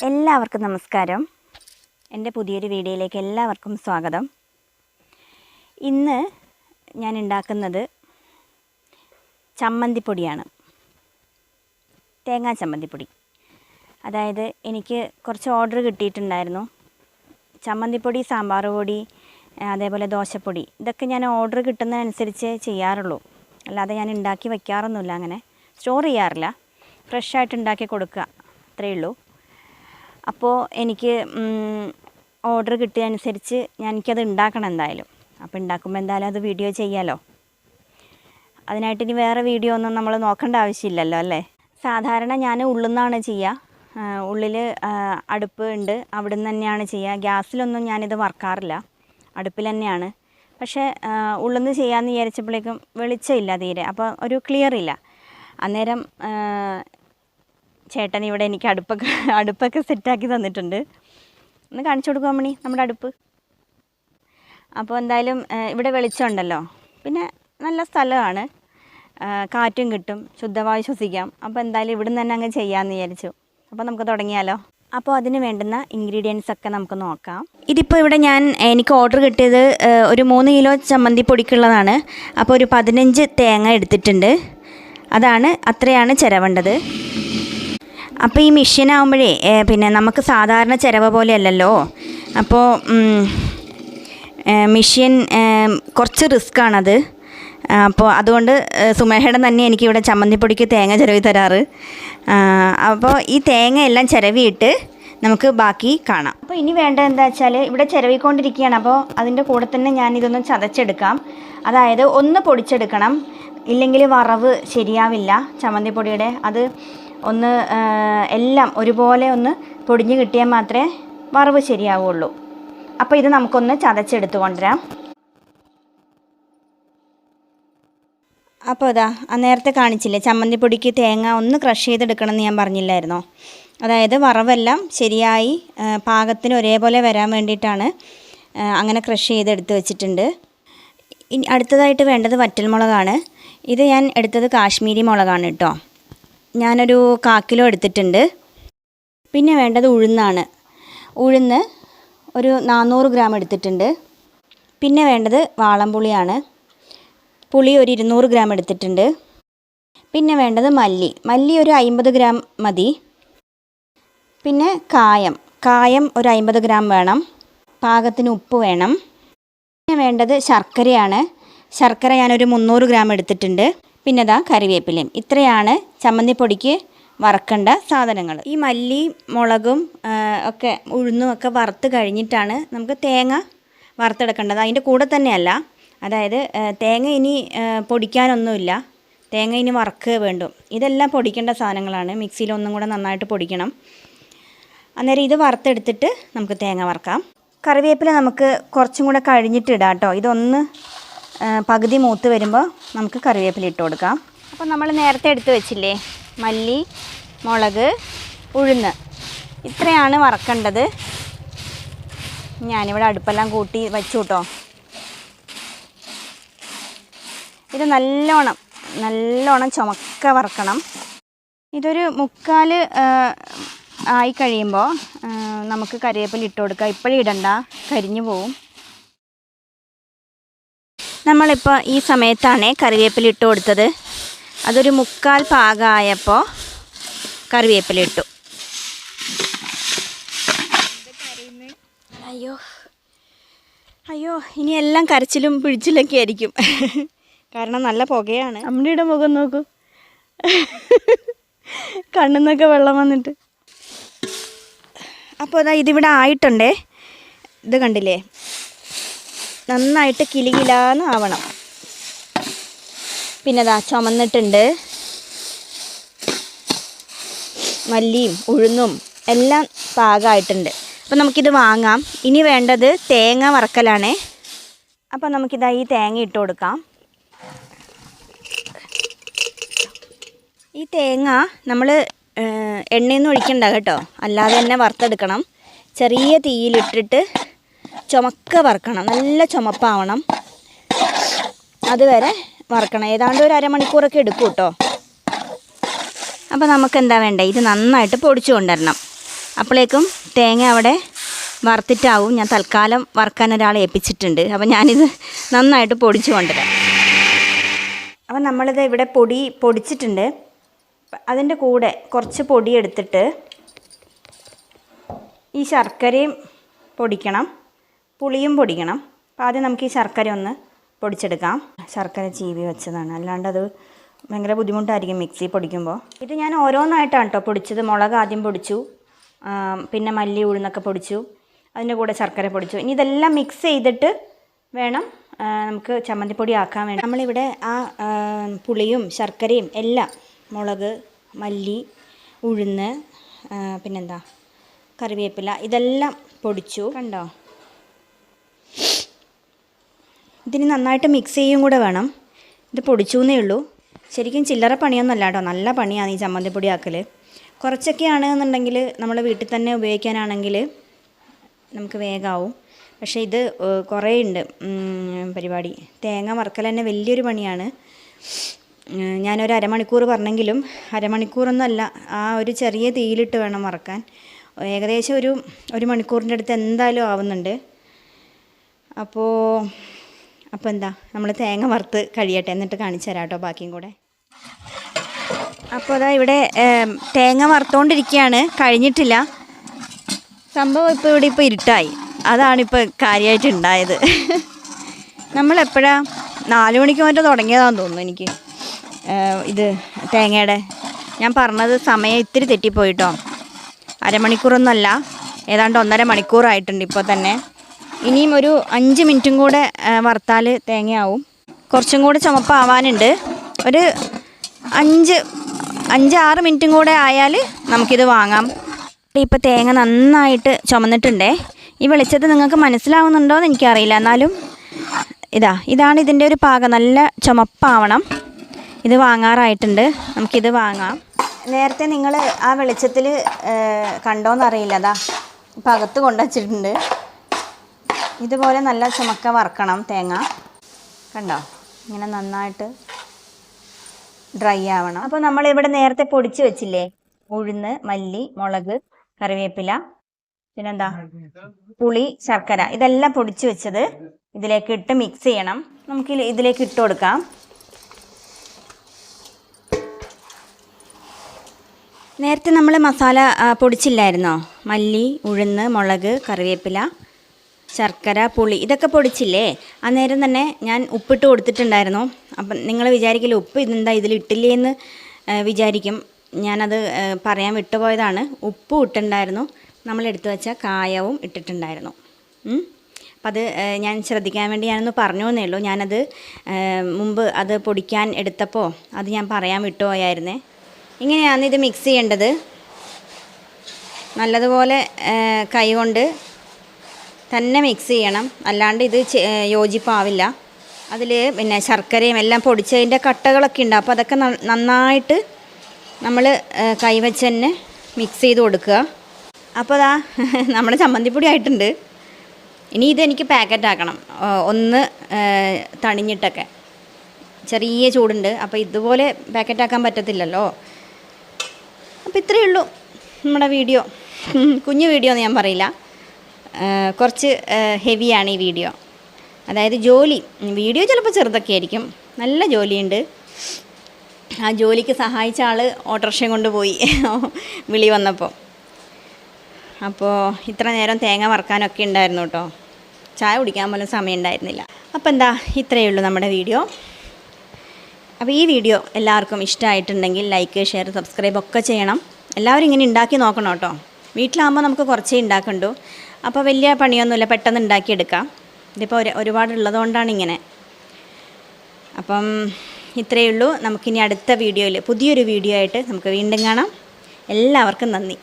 എല്ലാവർക്കും നമസ്കാരം. എൻ്റെ പുതിയൊരു വീഡിയോയിലേക്ക് എല്ലാവർക്കും സ്വാഗതം. ഇന്ന് ഞാൻ ഉണ്ടാക്കുന്നത് ചമ്മന്തിപ്പൊടിയാണ്, തേങ്ങാ ചമ്മന്തിപ്പൊടി. അതായത് എനിക്ക് കുറച്ച് ഓർഡർ കിട്ടിയിട്ടുണ്ടായിരുന്നു. ചമ്മന്തിപ്പൊടി, സാമ്പാർ പൊടി, അതേപോലെ ദോശപ്പൊടി, ഇതൊക്കെ ഞാൻ ഓർഡർ കിട്ടുന്നതനുസരിച്ച് ചെയ്യാറുള്ളൂ. അല്ലാതെ ഞാൻ ഉണ്ടാക്കി വയ്ക്കാറൊന്നുമില്ല, അങ്ങനെ സ്റ്റോർ ചെയ്യാറില്ല. ഫ്രഷായിട്ട് ഉണ്ടാക്കി കൊടുക്കുക, അത്രയേ ഉള്ളൂ. അപ്പോൾ എനിക്ക് ഓർഡർ കിട്ടിയതനുസരിച്ച് എനിക്കത് ഉണ്ടാക്കണം എന്തായാലും. അപ്പോൾ ഉണ്ടാക്കുമ്പോൾ എന്തായാലും അത് വീഡിയോ ചെയ്യാമല്ലോ. അതിനായിട്ട് ഇനി വേറെ വീഡിയോ ഒന്നും നമ്മൾ നോക്കേണ്ട ആവശ്യമില്ലല്ലോ അല്ലേ. സാധാരണ ഞാൻ ഉള്ളിൽ നിന്നാണ് ചെയ്യുക. ഉള്ളിൽ അടുപ്പ് ഉണ്ട്, അവിടെ നിന്ന് തന്നെയാണ് ചെയ്യുക. ഗ്യാസിലൊന്നും ഞാനിത് വറക്കാറില്ല, അടുപ്പിൽ തന്നെയാണ്. പക്ഷേ ഉള്ളിൽ നിന്ന് ചെയ്യാമെന്ന് വിചാരിച്ചപ്പോഴേക്കും വെളിച്ചമില്ല തീരെ, അപ്പോൾ ഒരു ക്ലിയർ ഇല്ല. അന്നേരം ചേട്ടൻ ഇവിടെ എനിക്ക് അടുപ്പൊക്കെ സെറ്റാക്കി തന്നിട്ടുണ്ട്. ഒന്ന് കാണിച്ചു കൊടുക്കുക മണി നമ്മുടെ അടുപ്പ്. അപ്പോൾ എന്തായാലും ഇവിടെ വെളിച്ചമുണ്ടല്ലോ, പിന്നെ നല്ല സ്ഥലമാണ്, കാറ്റും കിട്ടും, ശുദ്ധവായു ശ്വസിക്കാം. അപ്പോൾ എന്തായാലും ഇവിടെ നിന്ന് തന്നെ അങ്ങ് ചെയ്യാമെന്ന് വിചാരിച്ചു. അപ്പോൾ നമുക്ക് തുടങ്ങിയാലോ. അപ്പോൾ അതിന് വേണ്ടുന്ന ഇൻഗ്രീഡിയൻസ് ഒക്കെ നമുക്ക് നോക്കാം. ഇതിപ്പോൾ ഇവിടെ എനിക്ക് ഓർഡർ കിട്ടിയത് ഒരു 3 കിലോ ചമ്മന്തി പൊടിക്കുള്ളതാണ്. അപ്പോൾ ഒരു 15 തേങ്ങ എടുത്തിട്ടുണ്ട്. അത്രയാണ് ചിരവേണ്ടത്. അപ്പോൾ ഈ മെഷീനാകുമ്പോഴേ പിന്നെ നമുക്ക് സാധാരണ ചിരവ പോലെ അല്ലല്ലോ. അപ്പോൾ മെഷീൻ കുറച്ച് റിസ്ക്കാണത്. അപ്പോൾ അതുകൊണ്ട് സുമേഷേടൻ തന്നെ എനിക്കിവിടെ ചമ്മന്തിപ്പൊടിക്ക് തേങ്ങ ചിരവി തരാറ്. അപ്പോൾ ഈ തേങ്ങ എല്ലാം ചിരവിയിട്ട് നമുക്ക് ബാക്കി കാണാം. അപ്പോൾ ഇനി വേണ്ടത് എന്താ വെച്ചാൽ, ഇവിടെ ചിരവിക്കൊണ്ടിരിക്കുകയാണ്. അപ്പോൾ അതിൻ്റെ കൂടെ തന്നെ ഞാനിതൊന്ന് ചതച്ചെടുക്കാം. അതായത് ഒന്ന് പൊടിച്ചെടുക്കണം, ഇല്ലെങ്കിൽ വറവ് ശരിയാവില്ല ചമ്മന്തിപ്പൊടിയുടെ. അത് ഒന്ന് എല്ലാം ഒരുപോലെ ഒന്ന് പൊടിഞ്ഞ് കിട്ടിയാൽ മാത്രമേ വറവ് ശരിയാവുള്ളൂ. അപ്പോൾ ഇത് നമുക്കൊന്ന് ചതച്ചെടുത്ത് കൊണ്ടുവരാം. അപ്പോൾ നേരത്തെ കാണിച്ചില്ലേ, ചമ്മന്തിപ്പൊടിക്ക് തേങ്ങ ഒന്ന് ക്രഷ് ചെയ്തെടുക്കണം എന്ന് ഞാൻ പറഞ്ഞില്ലായിരുന്നോ. അതായത് വറവെല്ലാം ശരിയായി പാകത്തിന് ഒരേപോലെ വരാൻ വേണ്ടിയിട്ടാണ് അങ്ങനെ ക്രഷ് ചെയ്തെടുത്ത് വെച്ചിട്ടുണ്ട്. ഇനി അടുത്തതായിട്ട് വേണ്ടത് വറ്റൽമുളകാണ്. ഇത് ഞാൻ എടുത്തത് കാശ്മീരി മുളകാണ് കേട്ടോ. ഞാനൊരു 1/4 കിലോ എടുത്തിട്ടുണ്ട്. പിന്നെ വേണ്ടത് ഉഴുന്നാണ്. ഉഴുന്ന് ഒരു 400 ഗ്രാം എടുത്തിട്ടുണ്ട്. പിന്നെ വേണ്ടത് വാളംപുളിയാണ്. പുളി ഒരു 200 ഗ്രാം എടുത്തിട്ടുണ്ട്. പിന്നെ വേണ്ടത് മല്ലി ഒരു 50 ഗ്രാം മതി. പിന്നെ കായം ഒരു 50 ഗ്രാം വേണം. പാകത്തിന് ഉപ്പ് വേണം. പിന്നെ വേണ്ടത് ശർക്കരയാണ്. ശർക്കര ഞാനൊരു 300 ഗ്രാം എടുത്തിട്ടുണ്ട്. പിന്നെ കറിവേപ്പിലയും. ഇത്രയാണ് ചമ്മന്തിപ്പൊടിക്ക് വറക്കേണ്ട സാധനങ്ങൾ. ഈ മല്ലി, മുളകും ഒക്കെ ഉഴുന്നും ഒക്കെ വറുത്ത് കഴിഞ്ഞിട്ടാണ് നമുക്ക് തേങ്ങ വറുത്തെടുക്കേണ്ടത്. അതിൻ്റെ കൂടെ തന്നെയല്ല. അതായത് തേങ്ങ ഇനി പൊടിക്കാനൊന്നുമില്ല, തേങ്ങ ഇനി വറുക്കുക വേണ്ടു. ഇതെല്ലാം പൊടിക്കേണ്ട സാധനങ്ങളാണ്. മിക്സിയിൽ ഒന്നും കൂടെ നന്നായിട്ട് പൊടിക്കണം. അന്നേരം ഇത് വറുത്തെടുത്തിട്ട് നമുക്ക് തേങ്ങ വറുക്കാം. കറിവേപ്പില നമുക്ക് കുറച്ചും കൂടെ കഴിഞ്ഞിട്ട് ഇടാം കേട്ടോ. ഇതൊന്ന് പകുതി മൂത്ത് വരുമ്പോൾ നമുക്ക് കറിവേപ്പില ഇട്ട് കൊടുക്കാം. അപ്പോൾ നമ്മൾ നേരത്തെ എടുത്ത് വെച്ചില്ലേ, മല്ലി, മുളക്, ഉഴുന്ന്, ഇത്രയാണ് വറക്കേണ്ടത്. ഞാനിവിടെ അടുപ്പെല്ലാം കൂട്ടി വെച്ചു കേട്ടോ. ഇത് നല്ലോണം ചുമക്ക വറക്കണം. ഇതൊരു 3/4 ആയി കഴിയുമ്പോൾ നമുക്ക് കറിവേപ്പില ഇട്ട് കൊടുക്കാം. ഇപ്പോഴും ഇടണ്ട, കരിഞ്ഞു പോവും. നമ്മളിപ്പോൾ ഈ സമയത്താണ് കറിവേപ്പില ഇട്ട് കൊടുത്തത്. അതൊരു 3/4 പാകമായപ്പോൾ കറിവേപ്പില ഇട്ടു. അയ്യോ ഇനി എല്ലാം കരച്ചിലും പിഴിച്ചിലൊക്കെ ആയിരിക്കും. കാരണം നല്ല പുകയാണ്. അമ്മയുടെ മുഖം നോക്കൂ, കണ്ണിന്നൊക്കെ വെള്ളം വന്നിട്ട്. അപ്പോൾ ഇതിവിടെ ആയിട്ടുണ്ടേ. ഇത് കണ്ടില്ലേ, നന്നായിട്ട് കിലുകിലാന്ന് ആവണം. പിന്നെ ചുമന്നിട്ടുണ്ട്. മല്ലിയും ഉഴുന്നും എല്ലാം പാകമായിട്ടുണ്ട്. അപ്പോൾ നമുക്കിത് വാങ്ങാം. ഇനി വേണ്ടത് തേങ്ങ വറക്കലാണ്. അപ്പോൾ നമുക്കിതാ ഈ തേങ്ങ ഇട്ട് കൊടുക്കാം. ഈ തേങ്ങ നമ്മൾ എണ്ണയൊന്നും ഒഴിക്കണ്ട കേട്ടോ, അല്ലാതെ തന്നെ വറുത്തെടുക്കണം. ചെറിയ തീയിലിട്ടിട്ട് ചുമക്ക വറുക്കണം, നല്ല ചുമപ്പാവണം. അതുവരെ വറുക്കണം. ഏതാണ്ട് ഒരു അരമണിക്കൂറൊക്കെ എടുക്കും കേട്ടോ. അപ്പോൾ നമുക്ക് എന്താ വേണ്ടത്, ഇത് നന്നായിട്ട് പൊടിച്ചു കൊണ്ടുവരണം. അപ്പോഴേക്കും തേങ്ങ അവിടെ വറുത്തിട്ടാവും. ഞാൻ തൽക്കാലം വറുക്കാൻ ഒരാളെ ഏൽപ്പിച്ചിട്ടുണ്ട്. അപ്പോൾ ഞാനിത് നന്നായിട്ട് പൊടിച്ച് കൊണ്ടുവരാം. അപ്പോൾ നമ്മളിത് ഇവിടെ പൊടിച്ചിട്ടുണ്ട്. അതിൻ്റെ കൂടെ കുറച്ച് പൊടി എടുത്തിട്ട് ഈ ശർക്കരയും പൊടിക്കണം, പുളിയും പൊടിക്കണം. അപ്പോൾ ആദ്യം നമുക്ക് ഈ ശർക്കര ഒന്ന് പൊടിച്ചെടുക്കാം. ശർക്കര ചീവി വെച്ചതാണ്, അല്ലാണ്ട് അത് ഭയങ്കര ബുദ്ധിമുട്ടായിരിക്കും മിക്സി പൊടിക്കുമ്പോൾ. ഇത് ഞാൻ ഓരോന്നായിട്ടാണ് കേട്ടോ പൊടിച്ചത്. മുളക് ആദ്യം പൊടിച്ചു, പിന്നെ മല്ലി ഉഴുന്നൊക്കെ പൊടിച്ചു, അതിൻ്റെ കൂടെ ശർക്കര പൊടിച്ചു. ഇനി ഇതെല്ലാം മിക്സ് ചെയ്തിട്ട് വേണം നമുക്ക് ചമ്മന്തിപ്പൊടി ആക്കാൻ വേണ്ടി. നമ്മളിവിടെ ആ പുളിയും ശർക്കരയും എല്ലാം, മുളക്, മല്ലി, ഉഴുന്ന്, പിന്നെന്താ കറിവേപ്പില, ഇതെല്ലാം പൊടിച്ചു. കണ്ടോ? ഇതിന് നന്നായിട്ട് മിക്സ് ചെയ്യും കൂടെ വേണം. ഇത് പൊടിച്ചു എന്നേ ഉള്ളൂ. ശരിക്കും ചില്ലറ പണിയൊന്നുമല്ല കേട്ടോ, നല്ല പണിയാണ് ഈ ചമ്മന്തിപ്പൊടി ആക്കൽ. കുറച്ചൊക്കെ ആണെന്നുണ്ടെങ്കിൽ നമ്മൾ വീട്ടിൽ തന്നെ ഉപയോഗിക്കാനാണെങ്കിൽ നമുക്ക് വേഗമാവും. പക്ഷേ ഇത് കുറേ ഉണ്ട് പരിപാടി. തേങ്ങ വറുക്കൽ തന്നെ വലിയൊരു പണിയാണ്. ഞാനൊരു അരമണിക്കൂർ പറഞ്ഞെങ്കിലും അരമണിക്കൂറൊന്നുമല്ല, ആ ഒരു ചെറിയ തീയിലിട്ട് വേണം വറുക്കാൻ. ഏകദേശം ഒരു മണിക്കൂറിൻ്റെ അടുത്ത് എന്തായാലും ആവുന്നുണ്ട്. അപ്പോൾ എന്താ, നമ്മൾ തേങ്ങ വറുത്ത് കഴിയട്ടെ, എന്നിട്ട് കാണിച്ചു തരാം കേട്ടോ ബാക്കിയും കൂടെ. അപ്പോൾ അതാ ഇവിടെ തേങ്ങ വറുത്തുകൊണ്ടിരിക്കുകയാണ്, കഴിഞ്ഞിട്ടില്ല. സംഭവം ഇപ്പോൾ ഇരുട്ടായി, അതാണിപ്പോൾ കാര്യമായിട്ട് ഉണ്ടായത്. നമ്മളെപ്പോഴാണ് 4 മണിക്ക് മറ്റോ തുടങ്ങിയതാണെന്ന് തോന്നുന്നു എനിക്ക് ഇത് തേങ്ങയുടെ. ഞാൻ പറഞ്ഞത് സമയം ഇത്തിരി തെറ്റിപ്പോയിട്ടോ, അരമണിക്കൂറൊന്നുമല്ല, ഏതാണ്ട് 1.5 മണിക്കൂറായിട്ടുണ്ട് ഇപ്പോൾ തന്നെ. ഇനിയും ഒരു 5 മിനിറ്റും കൂടെ വറുത്താൽ തേങ്ങയാവും. കുറച്ചും കൂടെ ചുമപ്പാവാനുണ്ട്. ഒരു 5-6 മിനിറ്റും കൂടെ ആയാൽ നമുക്കിത് വാങ്ങാം. ഇപ്പോൾ തേങ്ങ നന്നായിട്ട് ചുമന്നിട്ടുണ്ടേ. ഈ വെളിച്ചത്ത് നിങ്ങൾക്ക് മനസ്സിലാവുന്നുണ്ടോ എന്ന് എനിക്കറിയില്ല, എന്നാലും ഇതാണ് ഇതിൻ്റെ ഒരു പാകം. നല്ല ചുമപ്പാവണം. ഇത് വാങ്ങാറായിട്ടുണ്ട്, നമുക്കിത് വാങ്ങാം. നേരത്തെ നിങ്ങൾ ആ വെളിച്ചത്തിൽ കണ്ടോന്നറിയില്ല, അതാ ഇപ്പം അകത്ത് കൊണ്ടുവച്ചിട്ടുണ്ട്. ഇതുപോലെ നല്ല ചുമക്ക വറുക്കണം തേങ്ങ. കണ്ടോ? ഇങ്ങനെ നന്നായിട്ട് ഡ്രൈ ആവണം. അപ്പോൾ നമ്മളിവിടെ നേരത്തെ പൊടിച്ച് വെച്ചില്ലേ, ഉഴുന്ന്, മല്ലി, മുളക്, കറിവേപ്പില, പിന്നെന്താ പുളി, ശർക്കര, ഇതെല്ലാം പൊടിച്ച് വെച്ചത് ഇതിലേക്ക് ഇട്ട് മിക്സ് ചെയ്യണം. നമുക്ക് ഇതിലേക്ക് ഇട്ട് കൊടുക്കാം. നേരത്തെ നമ്മൾ മസാല പൊടിച്ചില്ലായിരുന്നോ? മല്ലി, ഉഴുന്ന്, മുളക്, കറിവേപ്പില, ശർക്കര, പുളി, ഇതൊക്കെ പൊടിച്ചില്ലേ? അന്നേരം തന്നെ ഞാൻ ഉപ്പിട്ട് കൊടുത്തിട്ടുണ്ടായിരുന്നു. അപ്പം നിങ്ങൾ വിചാരിക്കില്ല ഉപ്പ് ഇതെന്താ ഇതിലിട്ടില്ലേ എന്ന് വിചാരിക്കും. ഞാനത് പറയാൻ വിട്ടുപോയതാണ്. ഉപ്പും ഇട്ടിട്ടുണ്ടായിരുന്നു, നമ്മളെടുത്ത് വെച്ച കായവും ഇട്ടിട്ടുണ്ടായിരുന്നു. അപ്പം അത് ഞാൻ ശ്രദ്ധിക്കാൻ വേണ്ടി ഞാനൊന്ന് പറഞ്ഞു എന്നേ ഉള്ളൂ. ഞാനത് മുമ്പ് അത് പൊടിക്കാൻ എടുത്തപ്പോൾ അത് ഞാൻ പറയാൻ വിട്ടുപോയായിരുന്നേ. ഇങ്ങനെയാണ് ഇത് മിക്സ് ചെയ്യേണ്ടത്. നല്ലതുപോലെ കൈ കൊണ്ട് തന്നെ മിക്സ് ചെയ്യണം, അല്ലാണ്ട് ഇത് യോജിപ്പാവില്ല. അതിൽ പിന്നെ ശർക്കരയും എല്ലാം പൊടിച്ചതിൻ്റെ കട്ടകളൊക്കെ ഉണ്ട്. അപ്പോൾ അതൊക്കെ നന്നായിട്ട് നമ്മൾ കൈവച്ച് തന്നെ മിക്സ് ചെയ്ത് കൊടുക്കുക. അപ്പോൾ അതാ നമ്മുടെ ചമ്മന്തിപ്പൊടി ആയിട്ടുണ്ട്. ഇനി ഇതെനിക്ക് പാക്കറ്റ് ആക്കണം, ഒന്ന് തണിഞ്ഞിട്ടൊക്കെ. ചെറിയ ചൂടുണ്ട്, അപ്പോൾ ഇതുപോലെ പാക്കറ്റാക്കാൻ പറ്റത്തില്ലല്ലോ. അപ്പോൾ ഇത്രയേ ഉള്ളൂ നമ്മുടെ വീഡിയോ. കുഞ്ഞു വീഡിയോ എന്ന് ഞാൻ പറയില്ല, കുറച്ച് ഹെവിയാണ് ഈ വീഡിയോ. അതായത് വീഡിയോ ചിലപ്പോൾ ചെറുതൊക്കെ ആയിരിക്കും, നല്ല ജോലിയുണ്ട്. ആ ജോലിക്ക് സഹായിച്ച ആൾ ഓട്ടോറിക്ഷയും കൊണ്ടുപോയി വിളി വന്നപ്പോൾ. അപ്പോൾ ഇത്ര നേരം തേങ്ങ വറുക്കാനൊക്കെ ഉണ്ടായിരുന്നു കേട്ടോ, ചായ കുടിക്കാൻ പോലും സമയം ഉണ്ടായിരുന്നില്ല. അപ്പോൾ എന്താ, ഇത്രയേ ഉള്ളൂ നമ്മുടെ വീഡിയോ. അപ്പോൾ ഈ വീഡിയോ എല്ലാവർക്കും ഇഷ്ടമായിട്ടുണ്ടെങ്കിൽ ലൈക്ക്, ഷെയർ, സബ്സ്ക്രൈബ് ഒക്കെ ചെയ്യണം. എല്ലാവരും ഇങ്ങനെ ഉണ്ടാക്കി നോക്കണം കേട്ടോ. വീട്ടിലാകുമ്പോൾ നമുക്ക് കുറച്ചേ ഉണ്ടാക്കണ്ടു, അപ്പോൾ വലിയ പണിയൊന്നുമില്ല, പെട്ടെന്ന് ഉണ്ടാക്കിയെടുക്കാം. ഇതിപ്പോൾ ഒരുപാടുള്ളതുകൊണ്ടാണ് ഇങ്ങനെ. അപ്പം ഇത്രയേ ഉള്ളൂ. നമുക്കിനി അടുത്ത വീഡിയോയിൽ പുതിയൊരു വീഡിയോ ആയിട്ട് നമുക്ക് വീണ്ടും കാണാം. എല്ലാവർക്കും നന്ദി.